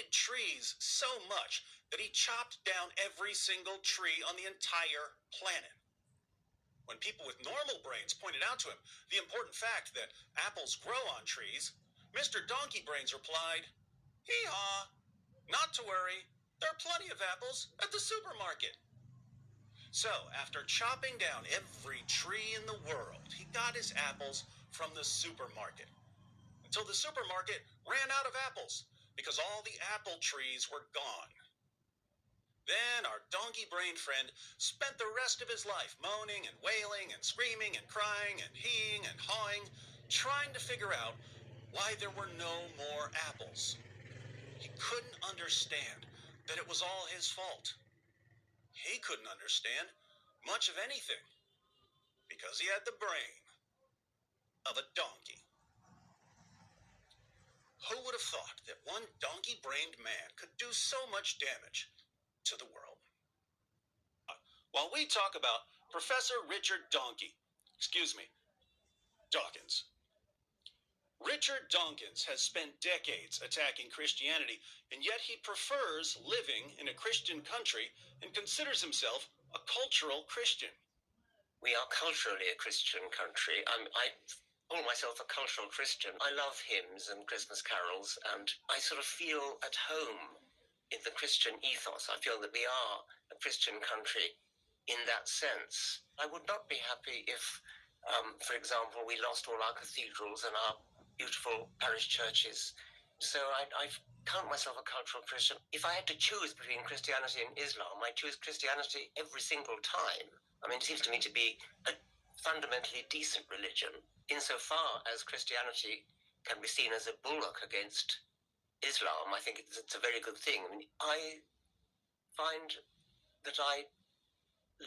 hated trees so much that he chopped down every single tree on the entire planet. When people with normal brains pointed out to him the important fact that apples grow on trees, Mr. Donkey Brains replied, "Hee-haw, not to worry, there are plenty of apples at the supermarket." So, after chopping down every tree in the world, he got his apples from the supermarket. Until the supermarket ran out of apples because all the apple trees were gone. Then our donkey-brained friend spent the rest of his life moaning and wailing and screaming and crying and heeing and hawing, trying to figure out why there were no more apples. He couldn't understand that it was all his fault. He couldn't understand much of anything because he had the brain of a donkey. Who would have thought that one donkey-brained man could do so much damage to the world? While we talk about Professor Richard Dawkins. Richard Dawkins has spent decades attacking Christianity, and yet he prefers living in a Christian country and considers himself a cultural Christian. We are culturally a Christian country. I call myself a cultural Christian. I love hymns and Christmas carols, and I sort of feel at home in the Christian ethos. I feel that we are a Christian country in that sense. I would not be happy if, for example, we lost all our cathedrals and our beautiful parish churches. So I count myself a cultural Christian. If I had to choose between Christianity and Islam, I choose Christianity every single time. I mean, it seems to me to be a fundamentally decent religion, insofar as Christianity can be seen as a bulwark against Islam. I think it's a very good thing. I mean, I find that I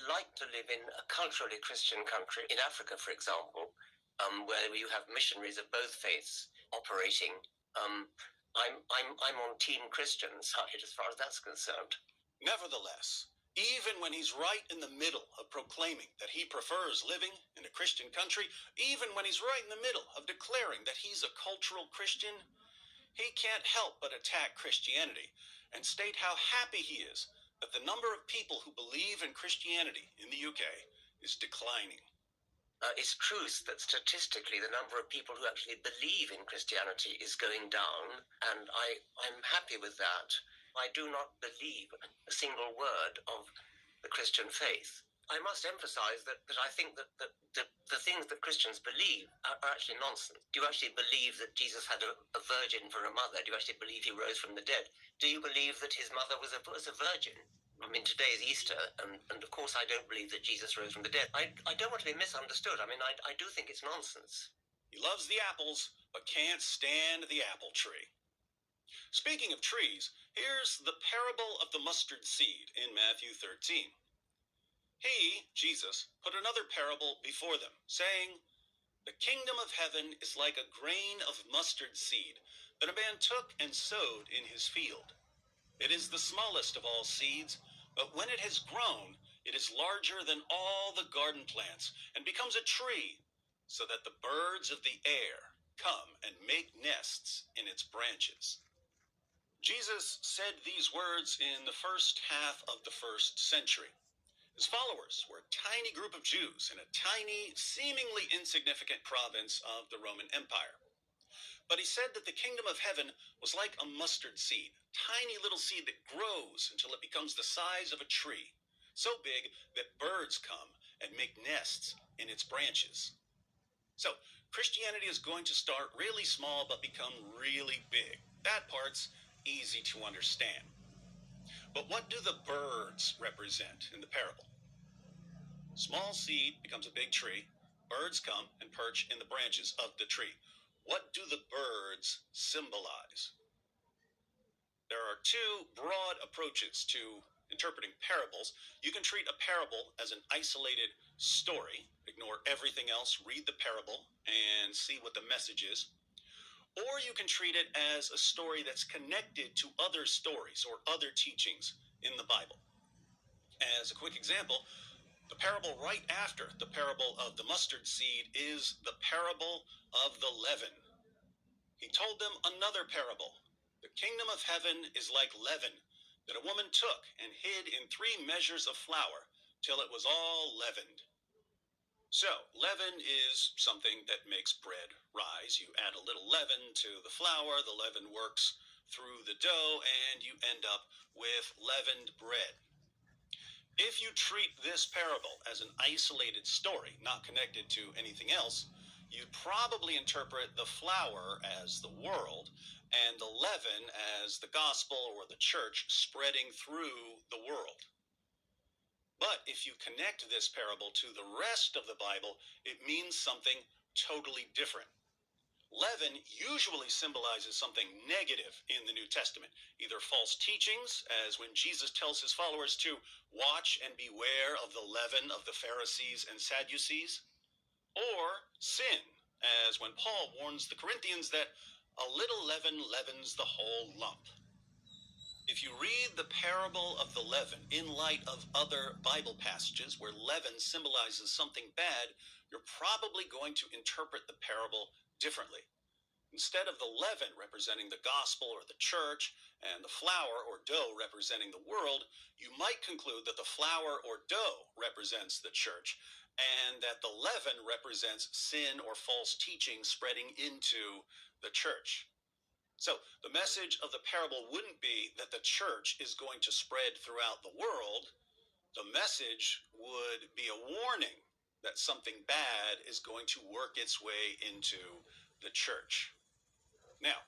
like to live in a culturally Christian country. In Africa, for example, where you have missionaries of both faiths operating. I'm on Team Christian side as far as that's concerned. Nevertheless, even when he's right in the middle of proclaiming that he prefers living in a Christian country, even when he's right in the middle of declaring that he's a cultural Christian, he can't help but attack Christianity and state how happy he is that the number of people who believe in Christianity in the UK is declining. It's true that statistically the number of people who actually believe in Christianity is going down, and I'm happy with that. I do not believe a single word of the Christian faith. I must emphasize that I think that the things that Christians believe are actually nonsense. Do you actually believe that Jesus had a virgin for a mother? Do you actually believe he rose from the dead? Do you believe that his mother was a virgin? I mean, today is Easter, and of course I don't believe that Jesus rose from the dead. I don't want to be misunderstood. I mean, I do think it's nonsense. He loves the apples, but can't stand the apple tree. Speaking of trees, here's the parable of the mustard seed in Matthew 13. He, Jesus, put another parable before them, saying, "The kingdom of heaven is like a grain of mustard seed that a man took and sowed in his field. It is the smallest of all seeds, but when it has grown, it is larger than all the garden plants and becomes a tree, so that the birds of the air come and make nests in its branches." Jesus said these words in the first half of the 1st century. His followers were a tiny group of Jews in a tiny, seemingly insignificant province of the Roman Empire. But he said that the kingdom of heaven was like a mustard seed, tiny little seed that grows until it becomes the size of a tree, so big that birds come and make nests in its branches. So, Christianity is going to start really small but become really big. That part's easy to understand. But what do the birds represent in the parable? Small seed becomes a big tree. Birds come and perch in the branches of the tree. What do the birds symbolize? There are two broad approaches to interpreting parables. You can treat a parable as an isolated story, ignore everything else, read the parable, and see what the message is. Or you can treat it as a story that's connected to other stories or other teachings in the Bible. As a quick example, the parable right after the parable of the mustard seed is the parable of the leaven. He told them another parable The kingdom of heaven is like leaven that a woman took and hid in 3 measures of flour till it was all leavened. So, leaven is something that makes bread rise. You add a little leaven to the flour, the leaven works through the dough, and you end up with leavened bread. If you treat this parable as an isolated story, not connected to anything else, you'd probably interpret the flour as the world and the leaven as the gospel or the church spreading through the world. But if you connect this parable to the rest of the Bible, it means something totally different. Leaven usually symbolizes something negative in the New Testament, either false teachings, as when Jesus tells his followers to watch and beware of the leaven of the Pharisees and Sadducees, or sin, as when Paul warns the Corinthians that a little leaven leavens the whole lump. If you read the parable of the leaven in light of other Bible passages where leaven symbolizes something bad, you're probably going to interpret the parable differently. Instead of the leaven representing the gospel or the church and the flour or dough representing the world, you might conclude that the flour or dough represents the church and that the leaven represents sin or false teaching spreading into the church. So the message of the parable wouldn't be that the church is going to spread throughout the world. The message would be a warning that something bad is going to work its way into the church. Now,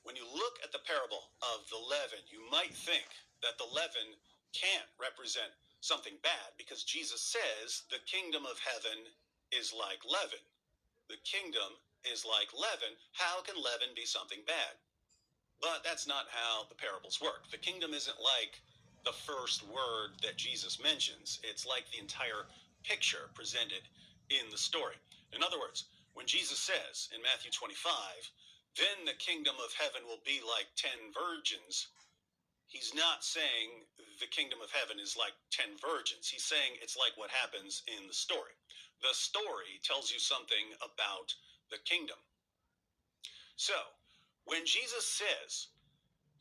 when you look at the parable of the leaven, you might think that the leaven can't represent something bad because Jesus says the kingdom of heaven is like leaven. The kingdom is like leaven. How can leaven be something bad? But that's not how the parables work. The kingdom isn't like the first word that Jesus mentions. It's like the entire picture presented in the story. In other words, when Jesus says in Matthew 25, then the kingdom of heaven will be like 10 virgins, he's not saying the kingdom of heaven is like 10 virgins. He's saying it's like what happens in the story. The story tells you something about the kingdom. So, when Jesus says,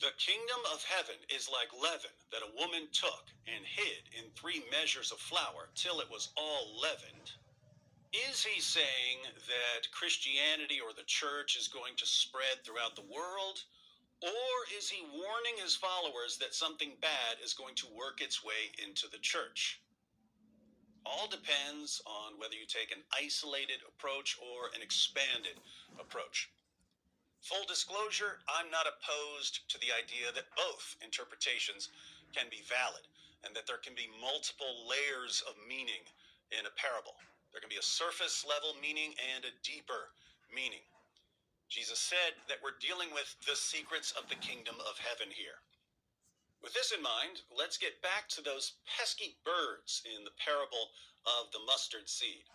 the kingdom of heaven is like leaven that a woman took and hid in 3 measures of flour till it was all leavened, is he saying that Christianity or the church is going to spread throughout the world? Or is he warning his followers that something bad is going to work its way into the church? All depends on whether you take an isolated approach or an expanded approach. Full disclosure, I'm not opposed to the idea that both interpretations can be valid and that there can be multiple layers of meaning in a parable. There can be a surface level meaning and a deeper meaning. Jesus said that we're dealing with the secrets of the kingdom of heaven here. With this in mind, let's get back to those pesky birds in the parable of the mustard seed.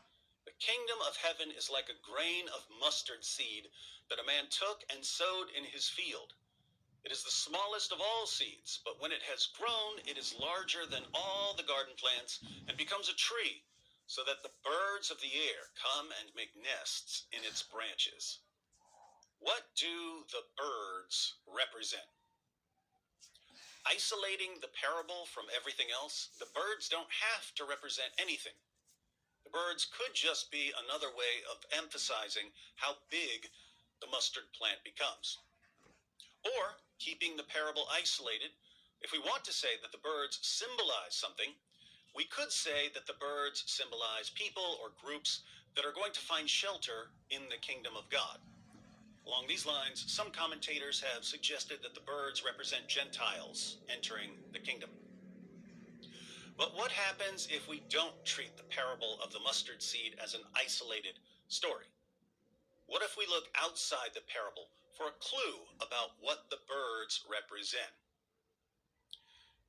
The kingdom of heaven is like a grain of mustard seed that a man took and sowed in his field. It is the smallest of all seeds, but when it has grown, it is larger than all the garden plants and becomes a tree, so that the birds of the air come and make nests in its branches. What do the birds represent? Isolating the parable from everything else, the birds don't have to represent anything. The birds could just be another way of emphasizing how big the mustard plant becomes. Or, keeping the parable isolated, if we want to say that the birds symbolize something, we could say that the birds symbolize people or groups that are going to find shelter in the kingdom of God. Along these lines, some commentators have suggested that the birds represent Gentiles entering the kingdom. But what happens if we don't treat the parable of the mustard seed as an isolated story? What if we look outside the parable for a clue about what the birds represent?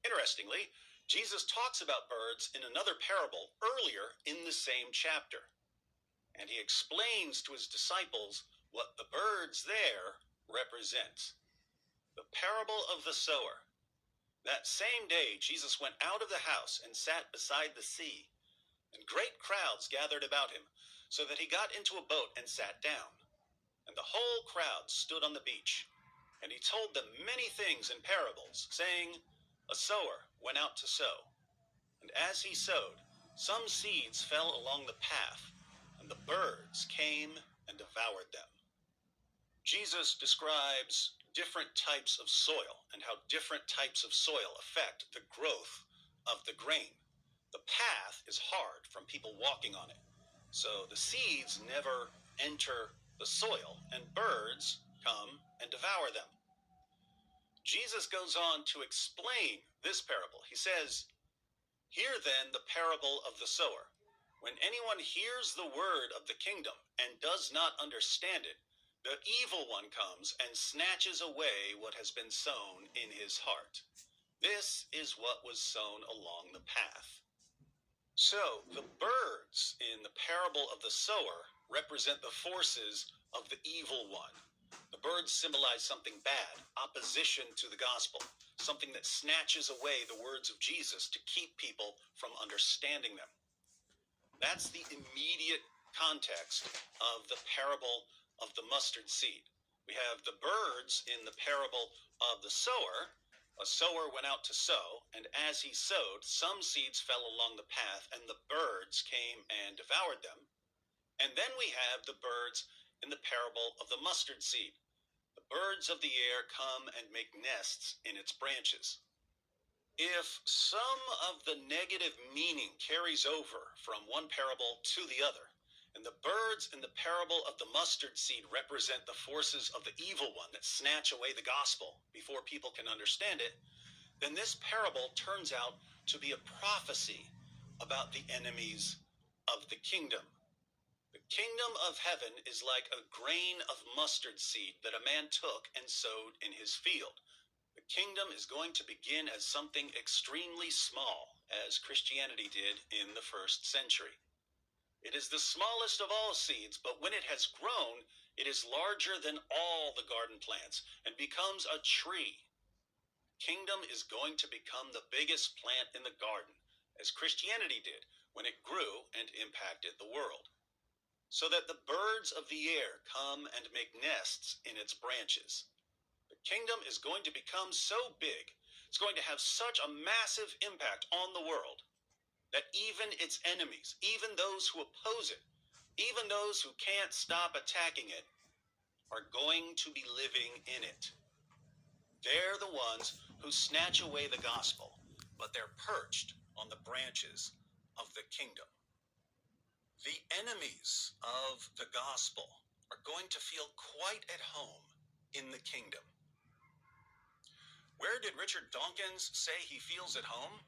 Interestingly, Jesus talks about birds in another parable earlier in the same chapter. And he explains to his disciples what the birds there represent. The parable of the sower. That same day, Jesus went out of the house and sat beside the sea, and great crowds gathered about him, so that he got into a boat and sat down. And the whole crowd stood on the beach. And he told them many things in parables, saying, A sower went out to sow. And as he sowed, some seeds fell along the path, and the birds came and devoured them. Jesus describes different types of soil and how different types of soil affect the growth of the grain. The path is hard from people walking on it, so the seeds never enter the soil, and birds come and devour them. Jesus goes on to explain this parable. He says, Hear then the parable of the sower. When anyone hears the word of the kingdom and does not understand it, the evil one comes and snatches away what has been sown in his heart. This is what was sown along the path. So, the birds in the parable of the sower represent the forces of the evil one. The birds symbolize something bad, opposition to the gospel, something that snatches away the words of Jesus to keep people from understanding them. That's the immediate context of the parable of the mustard seed. We have the birds in the parable of the sower. A sower went out to sow, and as he sowed, some seeds fell along the path, and the birds came and devoured them. And then we have the birds in the parable of the mustard seed. The birds of the air come and make nests in its branches. If some of the negative meaning carries over from one parable to the other, and the birds in the parable of the mustard seed represent the forces of the evil one that snatch away the gospel before people can understand it, then this parable turns out to be a prophecy about the enemies of the kingdom. The kingdom of heaven is like a grain of mustard seed that a man took and sowed in his field. The kingdom is going to begin as something extremely small, as Christianity did in the first century. It is the smallest of all seeds, but when it has grown, it is larger than all the garden plants and becomes a tree. Kingdom is going to become the biggest plant in the garden, as Christianity did when it grew and impacted the world, so that the birds of the air come and make nests in its branches. The kingdom is going to become so big, it's going to have such a massive impact on the world, that even its enemies, even those who oppose it, even those who can't stop attacking it, are going to be living in it. They're the ones who snatch away the gospel, but they're perched on the branches of the kingdom. The enemies of the gospel are going to feel quite at home in the kingdom. Where did Richard Dawkin say he feels at home?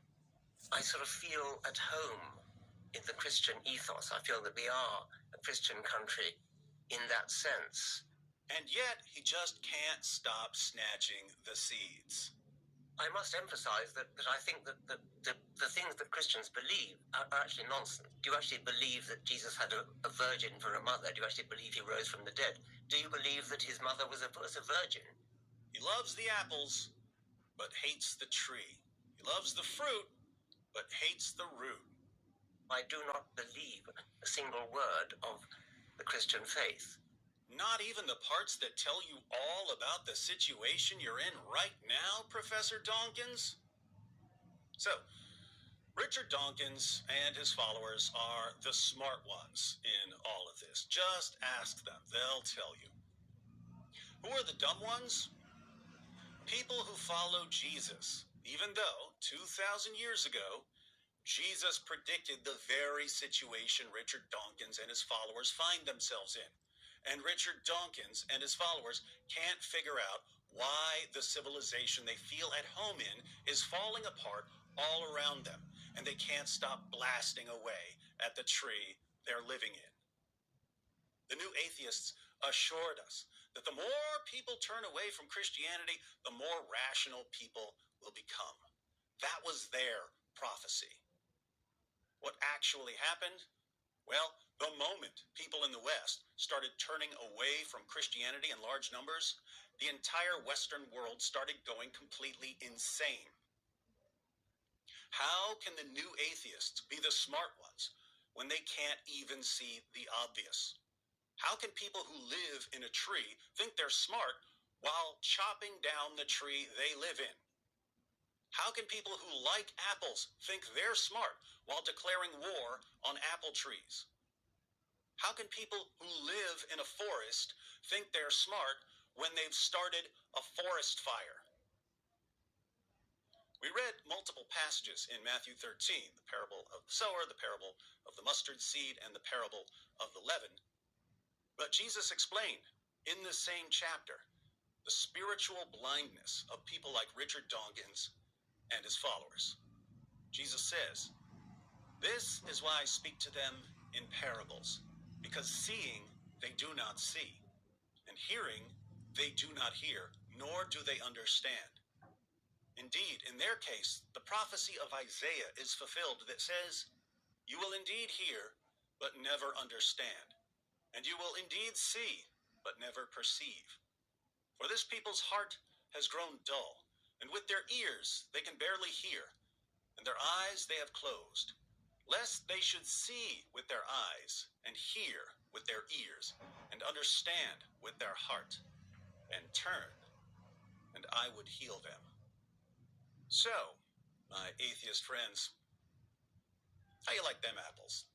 I sort of feel at home in the Christian ethos. I feel that we are a Christian country in that sense. And yet, he just can't stop snatching the seeds. I must emphasize that I think that the things that Christians believe are actually nonsense. Do you actually believe that Jesus had a virgin for a mother? Do you actually believe he rose from the dead? Do you believe that his mother was a virgin? He loves the apples, but hates the tree. He loves the fruit, but hates the root. I do not believe a single word of the Christian faith. Not even the parts that tell you all about the situation you're in right now, Professor Dawkins? So, Richard Dawkins and his followers are the smart ones in all of this. Just ask them. They'll tell you. Who are the dumb ones? People who follow Jesus, even though 2,000 years ago, Jesus predicted the very situation Richard Dawkins and his followers find themselves in. And Richard Dawkins and his followers can't figure out why the civilization they feel at home in is falling apart all around them, and they can't stop blasting away at the tree they're living in. The new atheists assured us that the more people turn away from Christianity, the more rational people will become. That was their prophecy. What actually happened? Well, the moment people in the West started turning away from Christianity in large numbers, the entire Western world started going completely insane. How can the new atheists be the smart ones when they can't even see the obvious? How can people who live in a tree think they're smart while chopping down the tree they live in? How can people who like apples think they're smart while declaring war on apple trees? How can people who live in a forest think they're smart when they've started a forest fire? We read multiple passages in Matthew 13, the parable of the sower, the parable of the mustard seed, and the parable of the leaven. But Jesus explained in this same chapter the spiritual blindness of people like Richard Dawkin and his followers. Jesus says, "This is why I speak to them in parables, because seeing they do not see, and hearing they do not hear, nor do they understand." Indeed, in their case, the prophecy of Isaiah is fulfilled that says, "You will indeed hear, but never understand, and you will indeed see, but never perceive. For this people's heart has grown dull, and with their ears they can barely hear, and their eyes they have closed, lest they should see with their eyes, and hear with their ears, and understand with their heart, and turn, and I would heal them." So, my atheist friends, how you like them apples?